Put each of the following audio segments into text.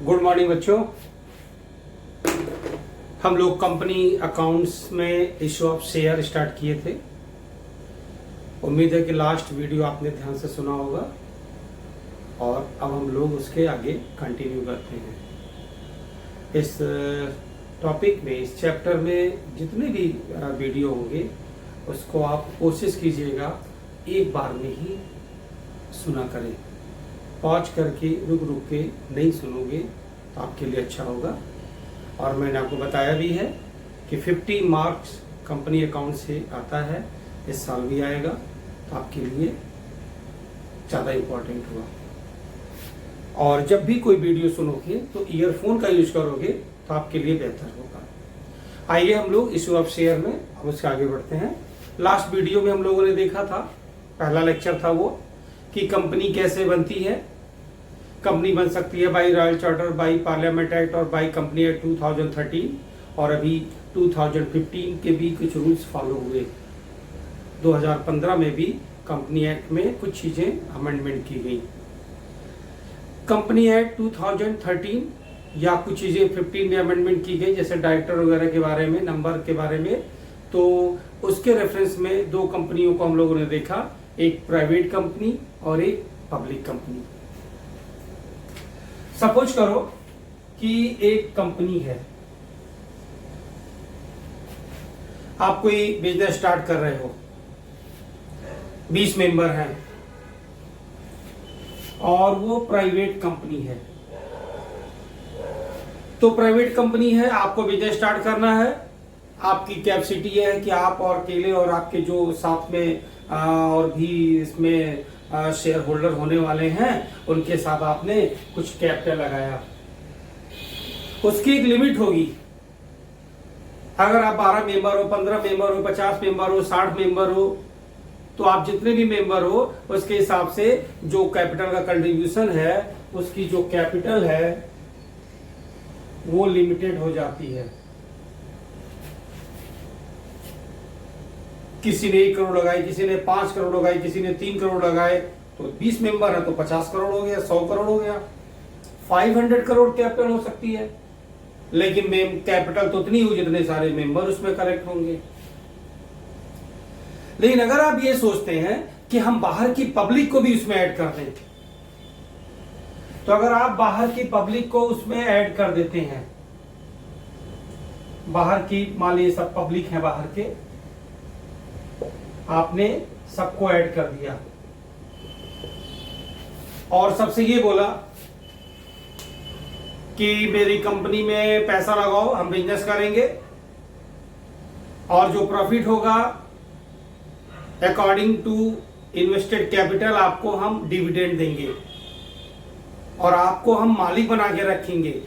Good morning बच्चों। हम लोग कंपनी अकाउंट्स में इशू ऑफ शेयर स्टार्ट किए थे। उम्मीद है कि लास्ट वीडियो आपने ध्यान से सुना होगा और अब हम लोग उसके आगे कंटिन्यू करते हैं। इस टॉपिक में, इस चैप्टर में जितने भी वीडियो होंगे उसको आप कोशिश कीजिएगा एक बार में ही सुना करें। पॉज करके रुक रुक के नहीं सुनोगे तो आपके लिए अच्छा होगा। और मैंने आपको बताया भी है कि 50 मार्क्स कंपनी अकाउंट से आता है, इस साल भी आएगा, तो आपके लिए ज़्यादा इम्पोर्टेंट हुआ। और जब भी कोई वीडियो सुनोगे तो ईयरफोन का यूज करोगे तो आपके लिए बेहतर होगा। आइए हम लोग इशू ऑफ शेयर में अब उसके आगे बढ़ते हैं। लास्ट वीडियो में हम लोगों ने देखा था, पहला लेक्चर था वो, कि कंपनी कैसे बनती है। कंपनी बन सकती है by royal charter, by parliament act और बाई कंपनी एक्ट 2013। और अभी 2015 के भी कुछ रूल्स फॉलो हुए। 2015 में भी कंपनी एक्ट में कुछ चीजें अमेंडमेंट की गई। कंपनी एक्ट 2013 या कुछ चीजें 15 में अमेंडमेंट की गई, जैसे डायरेक्टर वगैरह के बारे में, नंबर के बारे में। तो उसके रेफरेंस में दो कंपनियों को हम लोगों ने देखा, एक प्राइवेट कंपनी और एक पब्लिक कंपनी। सपोज करो कि एक कंपनी है, आप कोई बिजनेस स्टार्ट कर रहे हो, 20 मेंबर हैं और वो प्राइवेट कंपनी है। तो प्राइवेट कंपनी है, आपको बिजनेस स्टार्ट करना है, आपकी कैपेसिटी है कि आप और अकेले और आपके जो साथ में और भी इसमें शेयर होल्डर होने वाले हैं उनके साथ आपने कुछ कैपिटल लगाया। उसकी एक लिमिट होगी। अगर आप 12 मेंबर हो, 15 मेंबर हो, 50 मेंबर हो, 60 मेंबर हो, तो आप जितने भी मेंबर हो उसके हिसाब से जो कैपिटल का कंट्रीब्यूशन है, उसकी जो कैपिटल है वो लिमिटेड हो जाती है। किसी ने 1 करोड़ लगाई, किसी ने 5 करोड़ लगाई, किसी ने 3 करोड़ लगाए, तो 20 मेंबर है तो 50 करोड़ हो गया, 100 करोड़ हो गया, 500 करोड़ कैपिटल हो सकती है। लेकिन कैपिटल तो उतनी हो जितने सारे मेंबर उसमें करेक्ट होंगे। लेकिन अगर आप ये सोचते हैं कि हम बाहर की पब्लिक को भी उसमें ऐड कर दें, तो अगर आप बाहर की पब्लिक को उसमें ऐड कर देते हैं, बाहर की, मान लीजिए सब पब्लिक है बाहर के, आपने सबको ऐड कर दिया और सबसे ये बोला कि मेरी कंपनी में पैसा लगाओ, हम बिजनेस करेंगे और जो प्रॉफिट होगा अकॉर्डिंग टू इन्वेस्टेड कैपिटल आपको हम डिविडेंड देंगे और आपको हम मालिक बना के रखेंगे।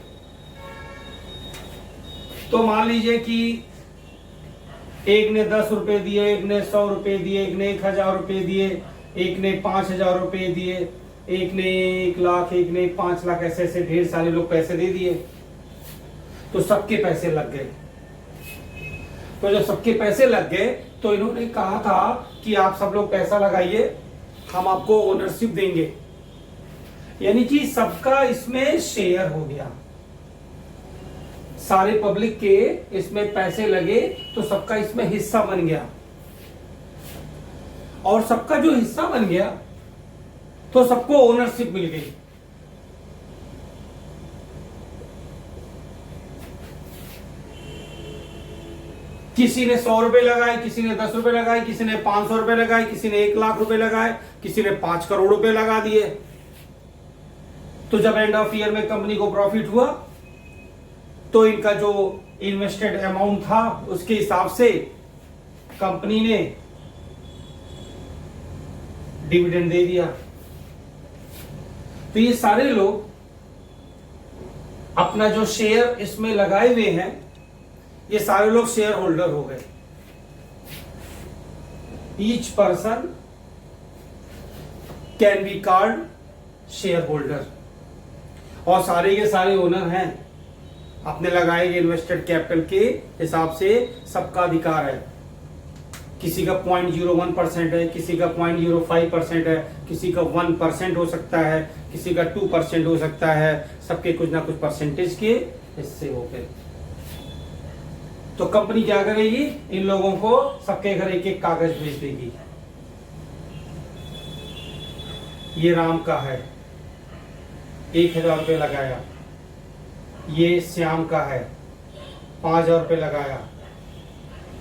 तो मान लीजिए कि एक ने 10 रुपए दिए, एक ने 100 रुपए दिए, एक ने 1000 रुपए दिए, एक ने 5000 रुपए दिए, एक ने 1 लाख, एक ने 5 लाख, ऐसे ऐसे ढेर सारे लोग पैसे दे दिए। तो सबके पैसे लग गए। तो जब सबके पैसे लग गए तो इन्होंने कहा था कि आप सब लोग पैसा लगाइए, हम आपको ओनरशिप देंगे। यानी कि सबका इसमें शेयर हो गया, सारे पब्लिक के इसमें पैसे लगे तो सबका इसमें हिस्सा बन गया। और सबका जो हिस्सा बन गया तो सबको ओनरशिप मिल गई। किसी ने 100 रुपए लगाए, किसी ने 10 रुपए लगाए, किसी ने 500 रुपए लगाए, किसी ने 1 लाख रुपए लगाए, किसी ने 5 करोड़ रुपए लगा दिए। तो जब एंड ऑफ ईयर में कंपनी को प्रॉफिट हुआ तो इनका जो इन्वेस्टेड अमाउंट था उसके हिसाब से कंपनी ने डिविडेंड दे दिया। तो ये सारे लोग अपना जो शेयर इसमें लगाए हुए हैं, ये सारे लोग शेयर होल्डर हो गए। Each person can be called share holder. और सारे के सारे ओनर हैं, अपने लगाए गए इन्वेस्टेड कैपिटल के हिसाब से सबका अधिकार है किसी का 0.01% है, किसी का 0.05% है, किसी का 1% हो सकता है, किसी का 2% हो सकता है, सबके कुछ ना कुछ परसेंटेज के हिस्से हो गए। तो कंपनी क्या करेगी, इन लोगों को सबके घर एक एक कागज भेज देगी। ये राम का है, 1000 रुपये लगाया। ये श्याम का है, 5000 रुपये लगाया।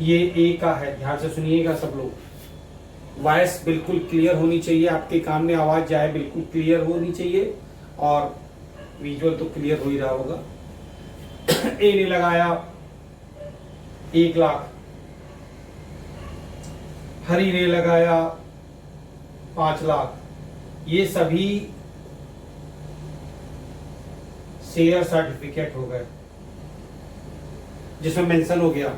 ये ए का है, ध्यान से सुनिएगा सब लोग। वॉइस बिल्कुल क्लियर होनी चाहिए, आपके कान में आवाज जाए बिल्कुल क्लियर होनी चाहिए, और विजुअल तो क्लियर हो ही रहा होगा। ए ने लगाया 1 लाख, हरी ने लगाया 5 लाख। ये सभी शेयर सर्टिफिकेट हो गए, जिसमें मेंशन हो गया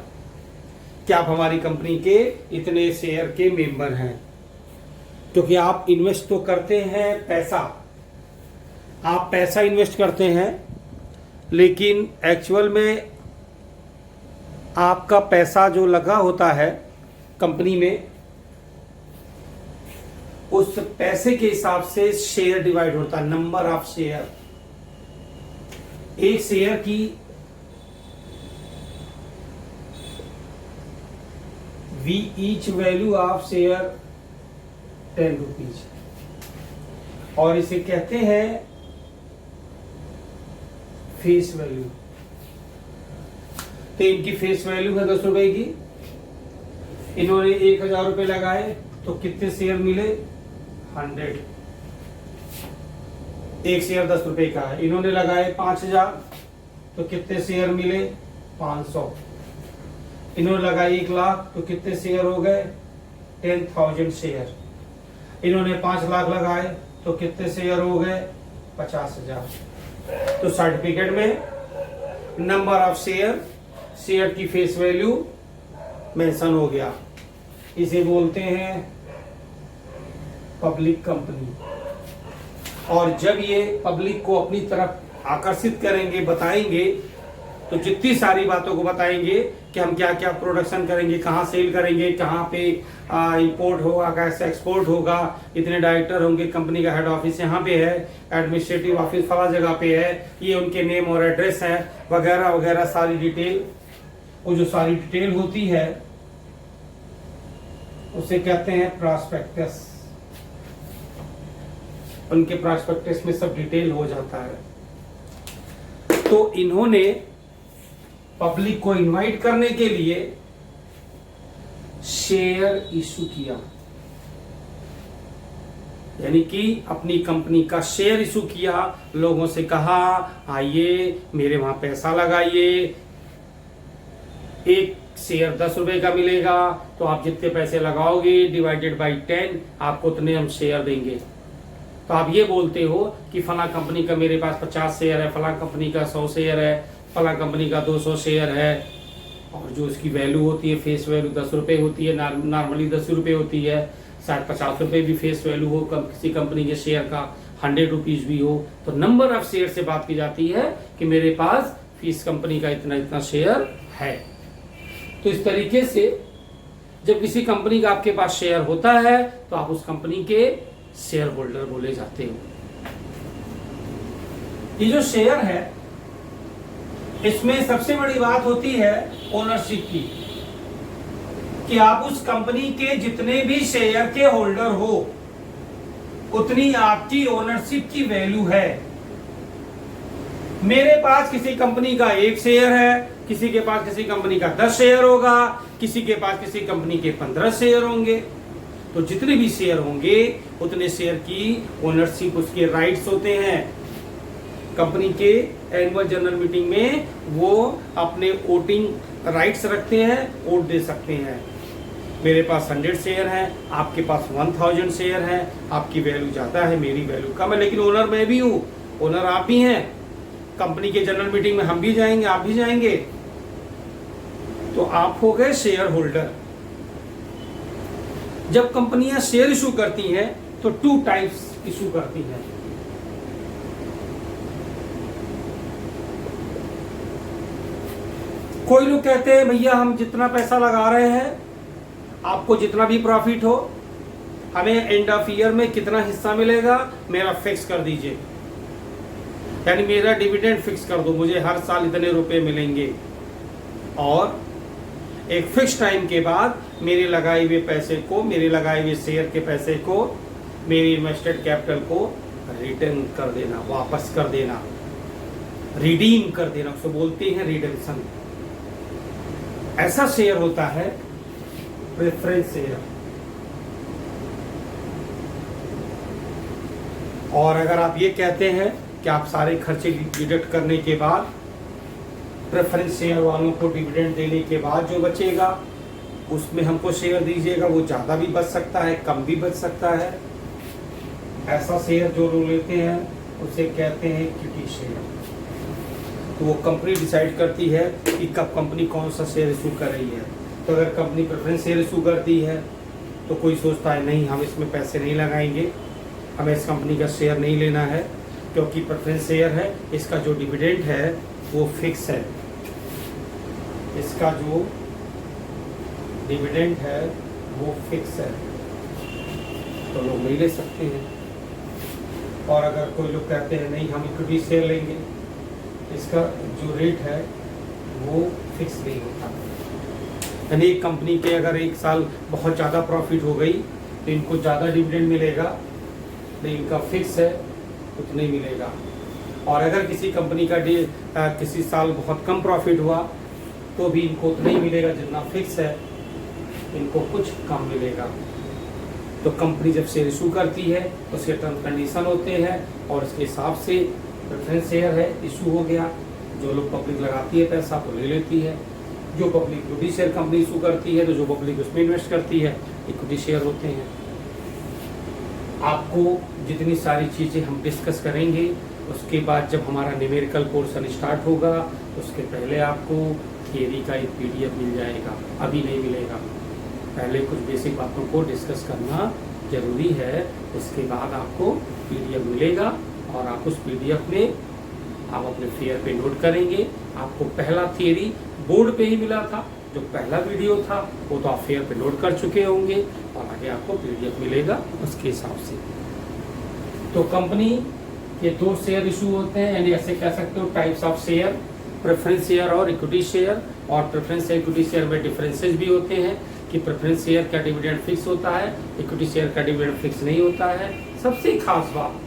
कि आप हमारी कंपनी के इतने शेयर के मेंबर हैं। क्योंकि आप इन्वेस्ट तो करते हैं पैसा, आप पैसा इन्वेस्ट करते हैं, लेकिन एक्चुअल में आपका पैसा जो लगा होता है कंपनी में, उस पैसे के हिसाब से शेयर डिवाइड होता है, नंबर ऑफ शेयर। एक शेयर की we each value of share 10 rupees, और इसे कहते हैं फेस वैल्यू। तो इनकी फेस वैल्यू है 10 रुपए की। इन्होंने 1000 रुपए लगाए तो कितने शेयर मिले, 100। एक शेयर 10 रुपए का है। इन्होंने लगाए 5000 तो कितने शेयर मिले, 500। इन्होंने लगाए 1 लाख तो कितने शेयर हो गए, 10,000 शेयर। इन्होंने 5 लाख लगाए तो कितने शेयर हो गए, 50,000। तो सर्टिफिकेट में नंबर ऑफ शेयर, शेयर की फेस वैल्यू मेंशन हो गया। इसे बोलते हैं पब्लिक कंपनी। और जब ये पब्लिक को अपनी तरफ आकर्षित करेंगे, बताएंगे, तो जितनी सारी बातों को बताएंगे कि हम क्या क्या प्रोडक्शन करेंगे, कहाँ सेल करेंगे, कहाँ पे इंपोर्ट होगा, कैसे एक्सपोर्ट होगा, इतने डायरेक्टर होंगे, कंपनी का हेड ऑफिस यहाँ पे है, एडमिनिस्ट्रेटिव ऑफिस फला जगह पे है, ये उनके नेम और एड्रेस है, वगैरह वगैरह सारी डिटेल। वो जो सारी डिटेल होती है उसे कहते हैं प्रॉस्पेक्टस। उनके प्रॉस्पेक्टस में सब डिटेल हो जाता है। तो इन्होंने पब्लिक को इनवाइट करने के लिए शेयर इशू किया, यानी कि अपनी कंपनी का शेयर इशू किया। लोगों से कहा आइए मेरे वहां पैसा लगाइए, एक शेयर 10 रुपए का मिलेगा, तो आप जितने पैसे लगाओगे डिवाइडेड बाई 10 आपको उतने हम शेयर देंगे। तो आप ये बोलते हो कि फला कंपनी का मेरे पास 50 शेयर है, फला कंपनी का 100 शेयर है, फला कंपनी का 200 शेयर है, और जो उसकी वैल्यू होती है फेस वैल्यू 10 रुपए होती है, नॉर्मली 10 रुपए होती है, शायद 50 रुपए भी फेस वैल्यू हो किसी कंपनी के शेयर का, 100 रुपीज भी हो। तो नंबर ऑफ शेयर से बात की जाती है कि मेरे पास इस कंपनी का इतना इतना शेयर है। तो इस तरीके से जब किसी कंपनी का आपके पास शेयर होता है तो आप उस कंपनी के शेयर होल्डर बोले जाते हो। ये जो शेयर है इसमें सबसे बड़ी बात होती है ओनरशिप की, कि आप उस कंपनी के जितने भी शेयर के होल्डर हो उतनी आपकी ओनरशिप की वैल्यू है। मेरे पास किसी कंपनी का 1 शेयर है, किसी के पास किसी कंपनी का 10 शेयर होगा, किसी के पास किसी कंपनी के 15 शेयर होंगे। तो जितने भी शेयर होंगे उतने शेयर की ओनरशिप, उसके राइट्स होते हैं। कंपनी के एनुअल जनरल मीटिंग में वो अपने वोटिंग राइट्स रखते हैं, वोट दे सकते हैं। मेरे पास 100 शेयर है, आपके पास 1000 शेयर है, आपकी वैल्यू ज्यादा है, मेरी वैल्यू कम है, लेकिन ओनर मैं भी हूँ, ओनर आप भी हैं। कंपनी के जनरल मीटिंग में हम भी जाएंगे, आप भी जाएंगे, तो आप हो गए शेयर होल्डर। जब कंपनियां शेयर इशू करती हैं तो 2 टाइप्स इशू करती हैं। कोई लोग कहते हैं भैया हम जितना पैसा लगा रहे हैं आपको जितना भी प्रॉफिट हो, हमें एंड ऑफ ईयर में कितना हिस्सा मिलेगा मेरा फिक्स कर दीजिए, यानी मेरा डिविडेंड फिक्स कर दो, मुझे हर साल इतने रुपए मिलेंगे, और एक फिक्स टाइम के बाद मेरे लगाए हुए पैसे को, मेरे लगाए हुए शेयर के पैसे को, मेरी इन्वेस्टेड कैपिटल को रिटर्न कर देना, वापस कर देना, रिडीम कर देना, उसको बोलते हैं रिडेम्पशन। ऐसा शेयर होता है प्रेफरेंस शेयर। और अगर आप ये कहते हैं कि आप सारे खर्चे डिडक्ट करने के बाद प्रेफरेंस शेयर वालों को डिविडेंड देने के बाद जो बचेगा उसमें हमको शेयर दीजिएगा, वो ज़्यादा भी बच सकता है, कम भी बच सकता है। ऐसा शेयर जो लोग लेते हैं उसे कहते हैं इक्विटी शेयर। तो वो कंपनी डिसाइड करती है कि कब कंपनी कौन सा शेयर इशू कर रही है। तो अगर कंपनी प्रेफरेंस शेयर इशू करती है तो कोई सोचता है नहीं, हम इसमें पैसे नहीं लगाएंगे, हमें इस कंपनी का शेयर नहीं लेना है, क्योंकि प्रेफरेंस शेयर है, इसका जो डिविडेंड है वो फिक्स है, इसका जो डिविडेंड है वो फिक्स है, तो लोग नहीं ले सकते हैं। और अगर कोई लोग कहते हैं नहीं, हम इक्विटी शेयर लेंगे, इसका जो रेट है वो फिक्स नहीं होता, यानी एक कंपनी के अगर एक साल बहुत ज़्यादा प्रॉफिट हो गई तो इनको ज़्यादा डिविडेंड मिलेगा, नहीं इनका फिक्स है उतना ही मिलेगा। और अगर किसी कंपनी का किसी साल बहुत कम प्रॉफिट हुआ तो भी इनको उतना ही मिलेगा जितना फिक्स है, इनको कुछ कम मिलेगा। तो कंपनी जब शेयर इशू करती है तो उसके टर्म कंडीशन होते हैं और उसके हिसाब से प्रेफरेंस शेयर है, इशू हो गया, जो लोग पब्लिक लगाती है पैसा तो ले लेती है, जो public equity share company issue करती है तो जो पब्लिक उसमें इन्वेस्ट करती है इक्विटी शेयर होते हैं। आपको जितनी सारी चीज़ें हम डिस्कस करेंगे उसके बाद जब हमारा न्यूमेरिकल पोर्शन स्टार्ट होगा उसके पहले आपको थियरी का एक PDF मिल जाएगा, अभी नहीं मिलेगा। पहले कुछ बेसिक बातों को डिस्कस करना जरूरी है, उसके बाद आपको PDF मिलेगा और आप उस PDF में आप अपने फेयर पे नोट करेंगे। आपको पहला थियरी बोर्ड पे ही मिला था, जो पहला वीडियो था वो तो आप फेयर पे नोट कर चुके होंगे और आगे आपको PDF मिलेगा उसके हिसाब से। तो कंपनी के दो शेयर इशू होते हैं, यानी ऐसे कह सकते हो types of share, preference share और इक्विटी शेयर। और प्रेफरेंस शेयर इक्विटी शेयर में डिफरेंसेस भी होते हैं कि प्रेफरेंस शेयर का डिविडेंड फिक्स होता है, इक्विटी शेयर का डिविडेंड फिक्स नहीं होता है। सबसे खास बात,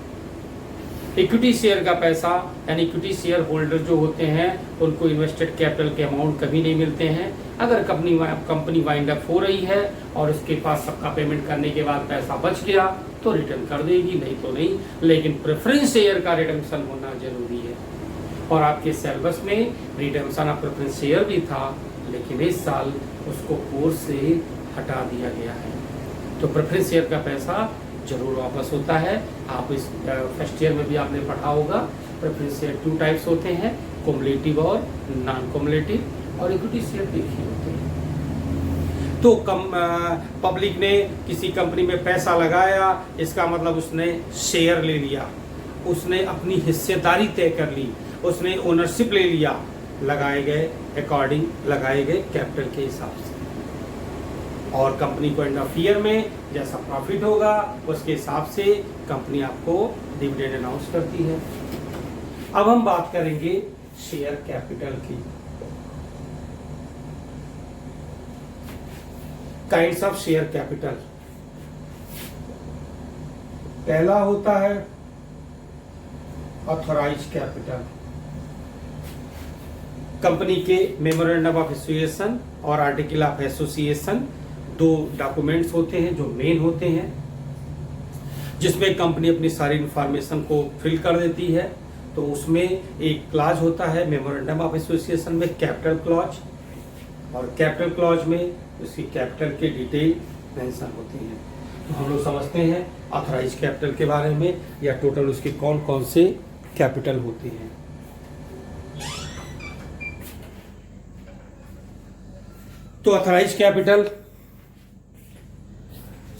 इक्विटी शेयर का पैसा यानी इक्विटी शेयर होल्डर जो होते हैं उनको इन्वेस्टेड कैपिटल के अमाउंट कभी नहीं मिलते हैं। अगर कंपनी वाइंड अप हो रही है और उसके पास सबका पेमेंट करने के बाद पैसा बच गया तो रिटर्न कर देगी, नहीं तो नहीं। लेकिन प्रेफरेंस शेयर का रिडम्पशन होना जरूरी है और आपके सिलेबस में रिडम्पशन ऑफ प्रेफरेंस शेयर भी था, लेकिन इस साल उसको कोर्स से हटा दिया गया है। तो प्रेफरेंस शेयर का पैसा जरूर वापस होता है। आप इस फर्स्ट ईयर में भी आपने पढ़ा होगा प्रेफरेंस शेयर 2 टाइप्स होते हैं, कुमुलेटिव और नॉन कुमुलेटिव, और इक्विटी शेयर देखिए होते हैं। तो पब्लिक ने किसी कंपनी में पैसा लगाया, इसका मतलब उसने शेयर ले लिया, उसने अपनी हिस्सेदारी तय कर ली, उसने ओनरशिप ले लिया, लगाए गए अकॉर्डिंग लगाए गए कैपिटल के हिसाब से। और कंपनी को एंड ऑफ ईयर में जैसा प्रॉफिट होगा उसके हिसाब से कंपनी आपको डिविडेंड अनाउंस करती है। अब हम बात करेंगे शेयर कैपिटल की। Kinds of share capital. पहला होता है ऑथराइज कैपिटल। कंपनी के मेमोरेंडम ऑफ एसोसिएशन और आर्टिकल ऑफ एसोसिएशन 2 डॉक्यूमेंट्स होते हैं जो मेन होते हैं, जिसमें कंपनी अपनी सारी इंफॉर्मेशन को फिल कर देती है। तो उसमें एक क्लॉज होता है मेमोरेंडम ऑफ एसोसिएशन में, कैपिटल क्लॉज, और कैपिटल क्लॉज में उसकी कैपिटल के डिटेल मेंशन होती हैं। तो हम लोग समझते हैं ऑथराइज कैपिटल के बारे में, या टोटल उसके कौन कौन से कैपिटल होते हैं। तो ऑथराइज कैपिटल,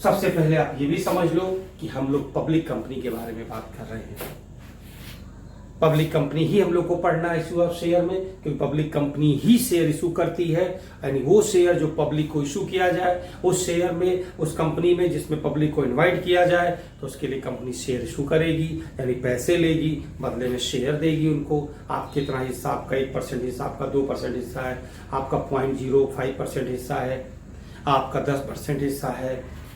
सबसे पहले आप ये भी समझ लो कि हम लोग पब्लिक कंपनी के बारे में बात कर रहे हैं। पब्लिक कंपनी ही हम लोग को पढ़ना है इशू ऑफ शेयर में, क्योंकि पब्लिक कंपनी ही शेयर इशू करती है। यानी वो शेयर जो पब्लिक को इशू किया जाए, उस शेयर में, उस कंपनी में जिसमें पब्लिक को इनवाइट किया जाए, तो उसके लिए कंपनी शेयर इशू करेगी, यानी पैसे लेगी, बदले में शेयर देगी उनको। आप कितना हिस्सा, आपका 1% हिस्सा, आपका 2% हिस्सा है, आपका 0.05% हिस्सा है, आपका 10% हिस्सा है,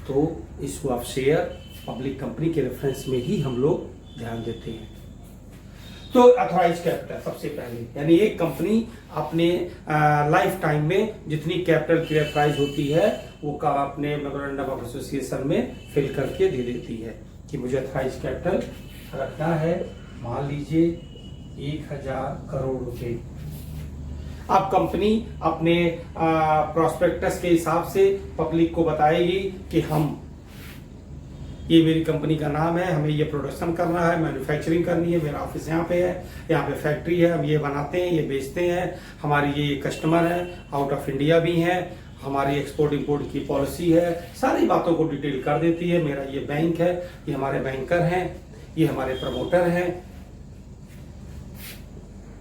तो issue of share public company के रेफरेंस में ही हम लोग ध्यान देते हैं। तो अथॉराइज कैपिटल सबसे पहले, यानी एक कंपनी अपने लाइफ टाइम में जितनी कैपिटल की अथॉराइज होती है वो का अपने मेमोरेंडम ऑफ एसोसिएशन में फिल करके दे देती है कि मुझे अथॉराइज कैपिटल रखना है, मान लीजिए 1000 करोड़ रुपए। अब कंपनी अपने प्रोस्पेक्टस के हिसाब से पब्लिक को बताएगी कि हम, ये मेरी कंपनी का नाम है, हमें ये प्रोडक्शन करना है, मैन्युफैक्चरिंग करनी है, मेरा ऑफिस यहाँ पे है, यहाँ पे फैक्ट्री है, हम ये बनाते हैं, ये बेचते हैं, हमारी ये कस्टमर है, आउट ऑफ इंडिया भी हैं, हमारी एक्सपोर्ट इंपोर्ट की पॉलिसी है, सारी बातों को डिटेल कर देती है। मेरा ये बैंक है, ये हमारे बैंकर हैं, ये हमारे प्रमोटर हैं,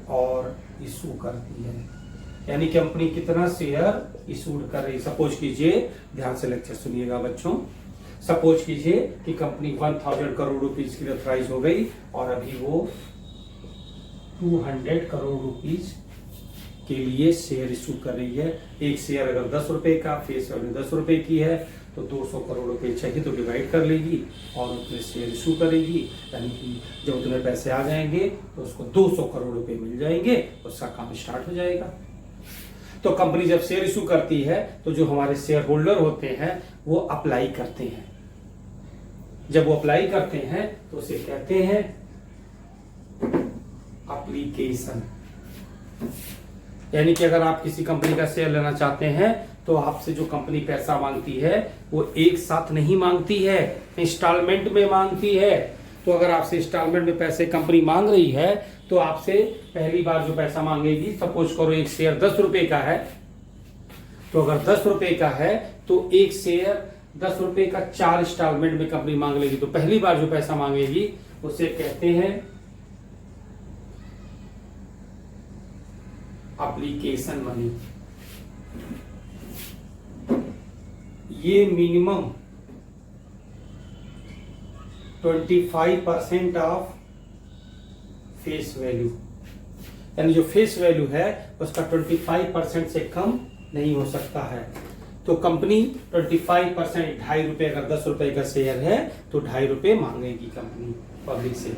और इशू करती है, यानी कंपनी कितना शेयर इशूड कर रही। सपोज कीजिए, ध्यान से लेक्चर सुनिएगा बच्चों, सपोज कीजिए कि कंपनी 1000 करोड़ रुपीज की अथॉराइज हो गई और अभी वो 200 करोड़ रुपीज के लिए शेयर इशू कर रही है। एक शेयर अगर 10 रुपए का, फेस वैल्यू 10 रुपए की है, तो 200 करोड़ रुपए चाहिए तो डिवाइड कर लेगी और उतने शेयर इशू करेगी, यानी कि जब उतने पैसे आ जाएंगे तो उसको 200 करोड़ रुपए मिल जाएंगे, उसका काम स्टार्ट हो जाएगा। तो कंपनी जब शेयर इशू करती है तो जो हमारे शेयर होल्डर होते हैं वो अप्लाई करते हैं। जब वो अप्लाई करते हैं तो उसे कहते हैं एप्लीकेशन। यानी कि अगर आप किसी कंपनी का शेयर लेना चाहते हैं तो आपसे जो कंपनी पैसा मांगती है वो एक साथ नहीं मांगती है, इंस्टॉलमेंट में मांगती है। तो अगर आपसे इंस्टॉलमेंट में पैसे कंपनी मांग रही है तो आपसे पहली बार जो पैसा मांगेगी, सपोज करो एक शेयर 10 रुपए का है, तो अगर 10 रुपए का है तो एक शेयर 10 रुपए का 4 इंस्टॉलमेंट में कंपनी मांग लेगी। तो पहली बार जो पैसा मांगेगी उसे कहते हैं एप्लीकेशन मनी। ये मिनिमम 25% ऑफ फेस वैल्यू, यानी जो फेस वैल्यू है उसका 25% से कम नहीं हो सकता है। तो कंपनी 25%, 2.5 रुपए, अगर 10 रुपए का शेयर है तो 2.5 रुपए मांगेगी कंपनी पब्लिक से।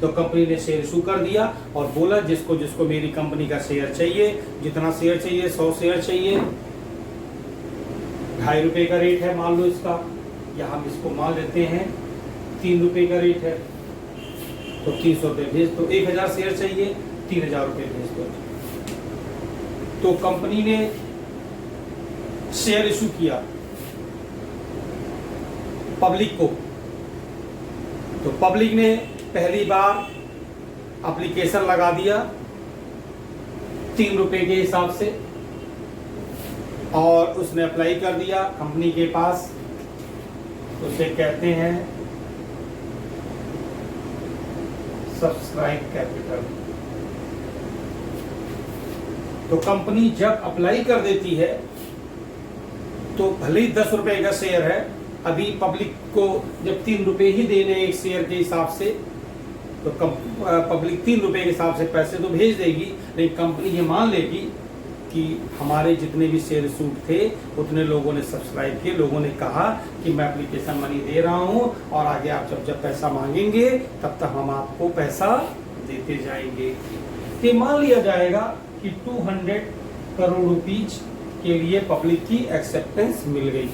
तो कंपनी ने शेयर इशू कर दिया और बोला जिसको जिसको मेरी कंपनी का शेयर चाहिए, जितना शेयर चाहिए, 100 शेयर चाहिए, 2.5 रुपए का रेट है मान लो इसका, या हम इसको मान लेते हैं 3 रुपए का रेट है, तो 300 रुपए भेज दो। 1000 शेयर चाहिए, 3000 रुपए भेज दो। तो कंपनी ने शेयर इशू किया पब्लिक को, तो पब्लिक ने पहली बार एप्लीकेशन लगा दिया 3 रुपए के हिसाब से, और उसने अप्लाई कर दिया कंपनी के पास। उसे कहते हैं सब्सक्राइब कैपिटल। तो कंपनी जब अप्लाई कर देती है तो भले ही 10 रुपए का शेयर है, अभी पब्लिक को जब 3 रुपए ही देने एक शेयर के हिसाब से, तो पब्लिक 3 रुपए के हिसाब से पैसे तो भेज देगी, लेकिन कंपनी ये मान लेगी कि हमारे जितने भी शेयर सूट थे उतने लोगों ने सब्सक्राइब किए, लोगों ने कहा कि मैं एप्लीकेशन मनी दे रहा हूं और आगे आप जब पैसा मांगेंगे तब तक हम आपको पैसा देते जाएंगे। ये मान लिया जाएगा कि 200 करोड़ रुपीज के लिए पब्लिक की एक्सेप्टेंस मिल गई।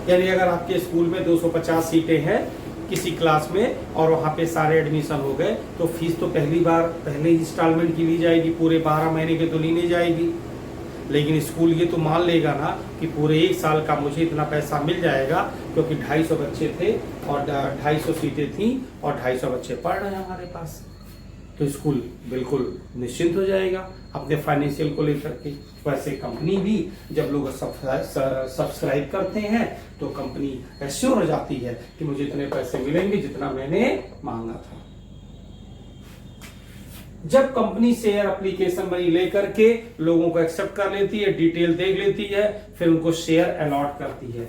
यानी अगर आपके स्कूल में 250 सीटें हैं किसी क्लास में और वहां पे सारे एडमिशन हो गए, तो फीस तो पहले इंस्टॉलमेंट की ली जाएगी, पूरे 12 महीने के तो ली नहीं जाएगी। लेकिन स्कूल ये तो मान लेगा ना कि पूरे 1 साल का मुझे इतना पैसा मिल जाएगा, क्योंकि 250 बच्चे थे और 250 सीटें थी और 250 बच्चे पढ़ रहे हैं हमारे पास। तो स्कूल बिल्कुल निश्चिंत हो जाएगा अपने फाइनेंशियल को लेकर के। वैसे कंपनी भी जब लोग सब्सक्राइब करते हैं तो कंपनी एश्योर हो जाती है कि मुझे इतने पैसे मिलेंगे जितना मैंने मांगा था। जब कंपनी शेयर एप्लीकेशन मनी लेकर के लोगों को एक्सेप्ट कर लेती है, डिटेल देख लेती है, फिर उनको शेयर अलॉट करती है।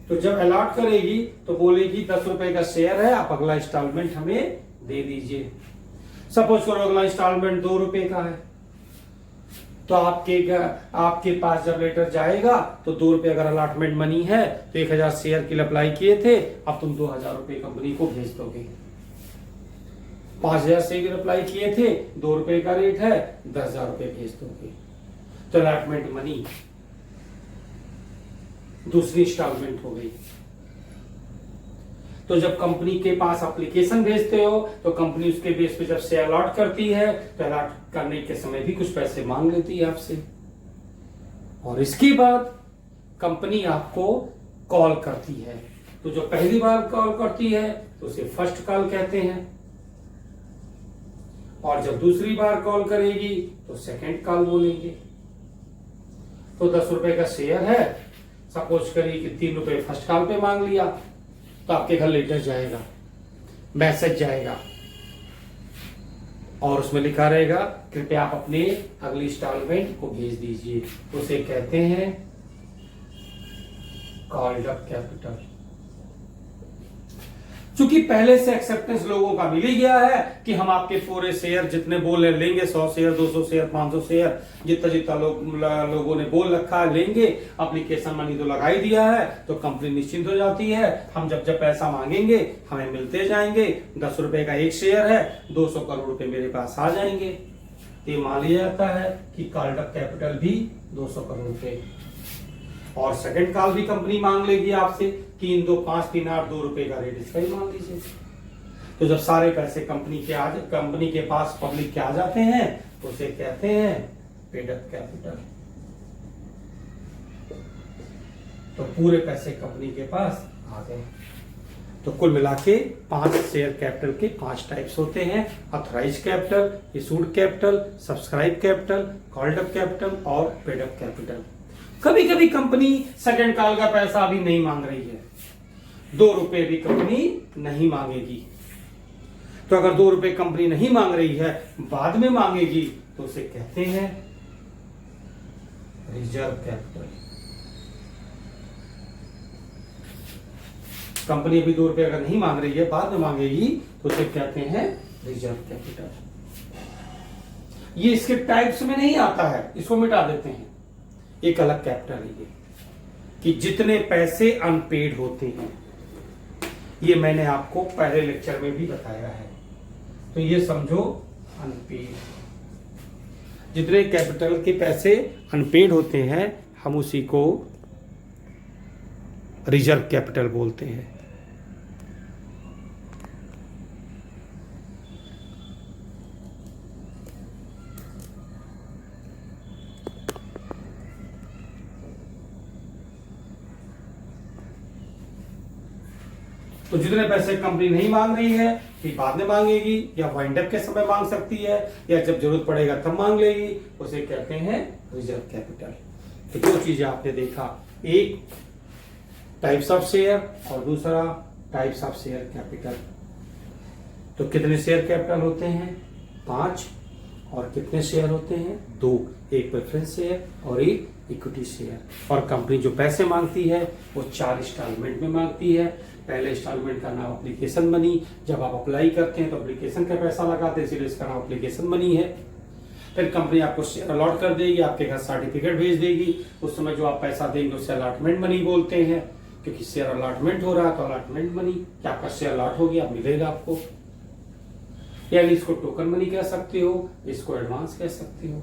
तो जब अलॉट करेगी तो बोलेगी 10 रुपए का शेयर है, आप अगला इंस्टॉलमेंट हमें दे दीजिए। सपोज करो अगला इंस्टॉलमेंट 2 रुपए का है, तो आपके पास जब लेटर जाएगा तो 2 रुपए अगर अलॉटमेंट मनी है तो 1000 शेयर के लिए अप्लाई किए थे, अब तुम 2000 रुपए कंपनी को भेज दोगे। 5000 शेयर अप्लाई किए थे, 2 रुपए का रेट है, 10,000 रुपए भेज दोगे। तो अलॉटमेंट मनी दूसरी इंस्टॉलमेंट हो गई। तो जब कंपनी के पास एप्लीकेशन भेजते हो तो कंपनी उसके बेस पे जब से अलॉट करती है तो अलॉट करने के समय भी कुछ पैसे मांग लेती है आपसे, और इसके बाद कंपनी आपको कॉल करती है। तो जो पहली बार कॉल करती है तो उसे फर्स्ट कॉल कहते हैं, और जब दूसरी बार कॉल करेगी तो सेकंड कॉल बोलेंगे। तो 10 रुपए का शेयर है, सपोज करिए कि 3 रुपए फर्स्ट कॉल पे मांग लिया, तो आपके घर लेटर जाएगा, मैसेज जाएगा, और उसमें लिखा रहेगा कृपया आप अपने अगली इंस्टॉलमेंट को भेज दीजिए। उसे कहते हैं कॉल्ड अप कैपिटल। चूंकि पहले से एक्सेप्टेंस लोगों का मिल ही गया है कि हम आपके पूरे शेयर जितने बोल रहे लेंगे, 100 शेयर, 200 शेयर, 500 शेयर, जितना जितना लोगों ने बोल रखा है लेंगे, एप्लीकेशन मनी तो लगा ही दिया है, तो कंपनी निश्चिंत हो जाती है। हम जब जब पैसा मांगेंगे हमें मिलते जाएंगे। 10 रुपए का एक शेयर है, 200 करोड़ रुपए मेरे पास आ जाएंगे। ये मान लिया जाता है कि कॉल्ड अप कैपिटल भी 200 करोड़ रुपए। और सेकंड कॉल भी कंपनी मांग लेगी आपसे कि इन 2 5 3 8 2 रुपए का रेट इसका ही मान लीजिए। तो जब सारे पैसे कंपनी के पास पब्लिक के आ जाते हैं तो उसे कहते हैं पेड अप कैपिटल। तो पूरे पैसे कंपनी के पास आ गए। तो कुल मिला के 5 शेयर कैपिटल के 5 टाइप्स होते हैं: authorise capital, issued capital, subscribe capital, called up capital और पेड अप कैपिटल। कभी कभी कंपनी सेकंड कॉल का पैसा अभी नहीं मांग रही है, 2 रुपए भी कंपनी नहीं मांगेगी। तो अगर 2 रुपए कंपनी नहीं मांग रही है, बाद में मांगेगी, तो उसे कहते हैं रिजर्व कैपिटल। कंपनी अभी 2 रुपए अगर नहीं मांग रही है, बाद में मांगेगी, तो उसे कहते हैं रिजर्व कैपिटल। ये इसके टाइप्स में नहीं आता है, इसको मिटा देते हैं। एक अलग कैपिटल है ये, कि जितने पैसे अनपेड होते हैं, ये मैंने आपको पहले लेक्चर में भी बताया है। तो ये समझो अनपेड, जितने कैपिटल के पैसे अनपेड होते हैं हम उसी को रिजर्व कैपिटल बोलते हैं। तो जितने पैसे कंपनी नहीं मांग रही है फिर बाद में मांगेगी, या वाइंड अप के समय मांग सकती है, या जब जरूरत पड़ेगा तब मांग लेगी, उसे कहते हैं रिजर्व कैपिटल। तो 2 चीजें आपने देखा, एक टाइप्स ऑफ शेयर और दूसरा टाइप्स ऑफ शेयर कैपिटल। तो कितने शेयर कैपिटल होते हैं? 5। और कितने शेयर होते हैं? 2, एक प्रेफरेंस शेयर और एक इक्विटी शेयर। और कंपनी जो पैसे मांगती है वो 4 इंस्टॉलमेंट में मांगती है। पहले इंस्टॉलमेंट का नाम एप्लीकेशन मनी, जब आप अप्लाई करते हैं तो एप्लीकेशन का पैसा लगाते हैं, इसलिए इसका नाम एप्लीकेशन मनी है। फिर कंपनी आपको शेयर अलॉट कर देगी, आपके घर सर्टिफिकेट भेज देगी, उस समय जो आप पैसा देंगे उसे अलॉटमेंट मनी बोलते हैं, क्योंकि शेयर अलॉटमेंट हो रहा है तो अलॉटमेंट मनी, कि आपका शेयर अलॉट हो गया, मिलेगा आपको। यानी इसको टोकन मनी कह सकते हो, इसको एडवांस कह सकते हो।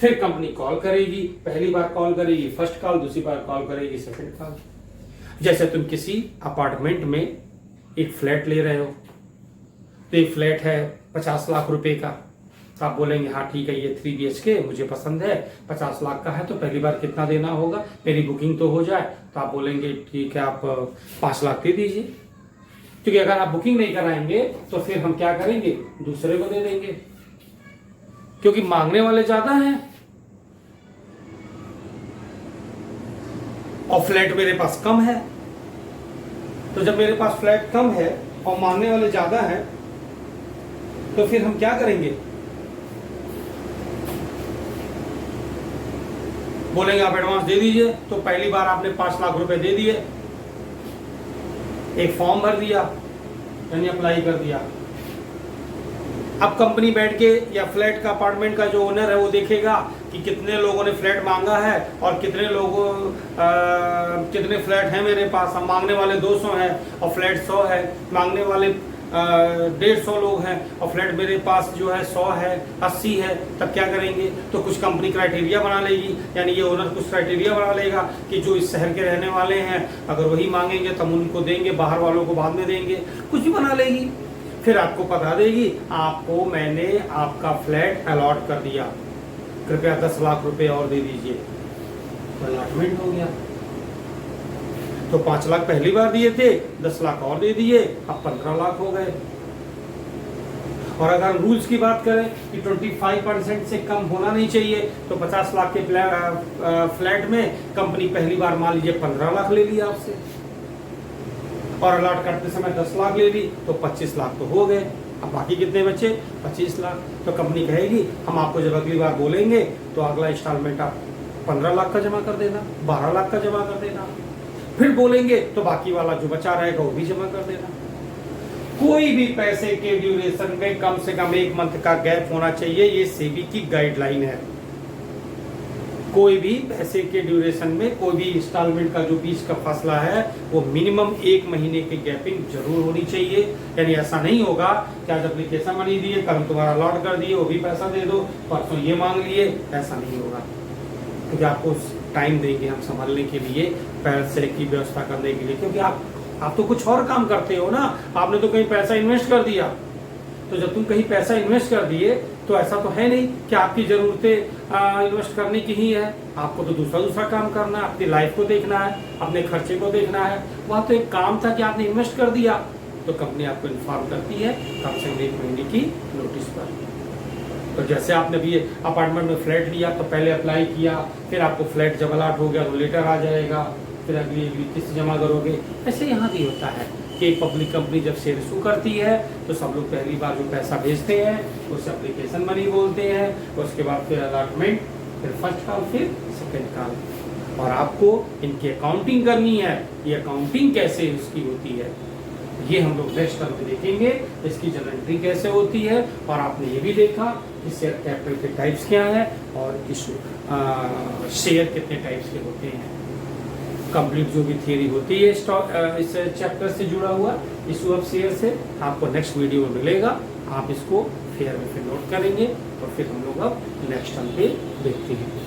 फिर कंपनी कॉल करेगी, पहली बार कॉल करेगी फर्स्ट कॉल, दूसरी बार कॉल करेगी सेकंड कॉल। जैसे तुम किसी अपार्टमेंट में एक फ्लैट ले रहे हो, तो एक फ्लैट है 50 लाख रुपए का, तो आप बोलेंगे हाँ ठीक है ये 3 BHK मुझे पसंद है, 50 लाख का है, तो पहली बार कितना देना होगा, मेरी बुकिंग तो हो जाए। तो आप बोलेंगे ठीक है आप 5 लाख दे दीजिए। क्योंकि अगर आप बुकिंग नहीं कराएंगे तो फिर हम क्या करेंगे, दूसरे को दे देंगे, क्योंकि मांगने वाले ज्यादा हैं और फ्लैट मेरे पास कम है। तो जब मेरे पास फ्लैट कम है और मांगने वाले ज्यादा हैं तो फिर हम क्या करेंगे, बोलेंगे आप एडवांस दे दीजिए। तो पहली बार आपने 5 लाख रुपए दे दिए, एक फॉर्म भर दिया यानी अप्लाई कर दिया। अब कंपनी बैठ के या फ्लैट का अपार्टमेंट का जो ओनर है वो देखेगा कि कितने लोगों ने फ्लैट मांगा है और कितने फ्लैट हैं मेरे पास। हम मांगने वाले 200 हैं और फ्लैट 100 है, मांगने वाले 150 लोग हैं और फ्लैट मेरे पास जो है 100 है, 80 है। तब क्या करेंगे, तो कुछ कंपनी क्राइटेरिया बना लेगी, यानी ये ओनर कुछ क्राइटेरिया बना लेगा कि जो इस शहर के रहने वाले हैं अगर वही मांगेंगे तो हम उनको देंगे, बाहर वालों को बाद में देंगे, कुछ भी बना लेगी। फिर आपको बता देगी आपको मैंने आपका फ्लैट अलॉट कर दिया, कृपया 10 लाख रुपए और दे दीजिए। तो अलॉटमेंट हो गया। तो 5 लाख पहली बार दिए थे, 10 लाख और दे दिए, अब 15 लाख हो गए। और अगर रूल्स की बात करें कि 25% से कम होना नहीं चाहिए, तो 50 लाख के फ्लैट में कंपनी पहली बार मान लीजिए 15 लाख ले लिया आपसे और अलॉट करते समय 10 लाख ले ली, तो 25 लाख तो हो गए। अब बाकी कितने बचे, 25 लाख। तो कंपनी कहेगी हम आपको जब अगली बार बोलेंगे तो अगला इंस्टॉलमेंट आप 15 लाख का जमा कर देना, 12 लाख का जमा कर देना। फिर बोलेंगे तो बाकी वाला जो बचा रहेगा वो भी जमा कर देना। कोई भी पैसे के ड्यूरेशन में कम से कम 1 मंथ का गैप होना चाहिए, ये सेबी की गाइडलाइन है। कोई भी पैसे के ड्यूरेशन में कोई भी इंस्टॉलमेंट का जो बीच का फासला है वो मिनिमम 1 महीने की गैपिंग जरूर होनी चाहिए। यानी ऐसा नहीं होगा कि आज एप्लीकेशन बनी दिए, कल तुम्हारा अलॉट कर दिए, वो भी पैसा दे दो, परसों ये मांग लिए, ऐसा नहीं होगा। क्योंकि आपको टाइम देंगे हम संभालने के लिए, पैसे की व्यवस्था करने के लिए, क्योंकि आप तो कुछ और काम करते हो ना, आपने तो कहीं पैसा इन्वेस्ट कर दिया। तो जब तुम कहीं पैसा इन्वेस्ट कर दिए तो ऐसा तो है नहीं कि आपकी जरूरतें इन्वेस्ट करने की ही है, आपको तो दूसरा काम करना है, अपनी लाइफ को देखना है, अपने खर्चे को देखना है। वहाँ तो एक काम था कि आपने इन्वेस्ट कर दिया, तो कंपनी आपको इन्फॉर्म करती है कम से कम 1 महीने की नोटिस पर। तो जैसे आपने भी अपार्टमेंट में फ्लैट लिया तो पहले अप्लाई किया, फिर आपको फ्लैट जब अलॉट हो गया तो लेटर आ जाएगा, फिर अगली किस्त जमा करोगे। ऐसे यहाँ भी होता है कि एक पब्लिक कंपनी जब शेयर इशू करती है तो सब लोग पहली बार जो पैसा भेजते हैं उसे एप्लीकेशन मनी बोलते हैं, उसके बाद फिर अलॉटमेंट, फिर फर्स्ट कॉल, फिर सेकेंड कॉल। और आपको इनकी अकाउंटिंग करनी है। ये अकाउंटिंग कैसे इसकी होती है ये हम लोग नेक्स्ट टर्म में देखेंगे, इसकी जनरल एंट्री कैसे होती है। और आपने ये भी देखा कि शेयर कैपिटल के टाइप्स क्या हैं और शेयर कितने टाइप्स के होते हैं। कंप्लीट जो भी थियरी होती है इस चैप्टर से जुड़ा हुआ इशू ऑफ शेयर से आपको नेक्स्ट वीडियो में मिलेगा। आप इसको फेयर में फिर नोट करेंगे और फिर हम लोग अब नेक्स्ट टर्म पे देखते हैं।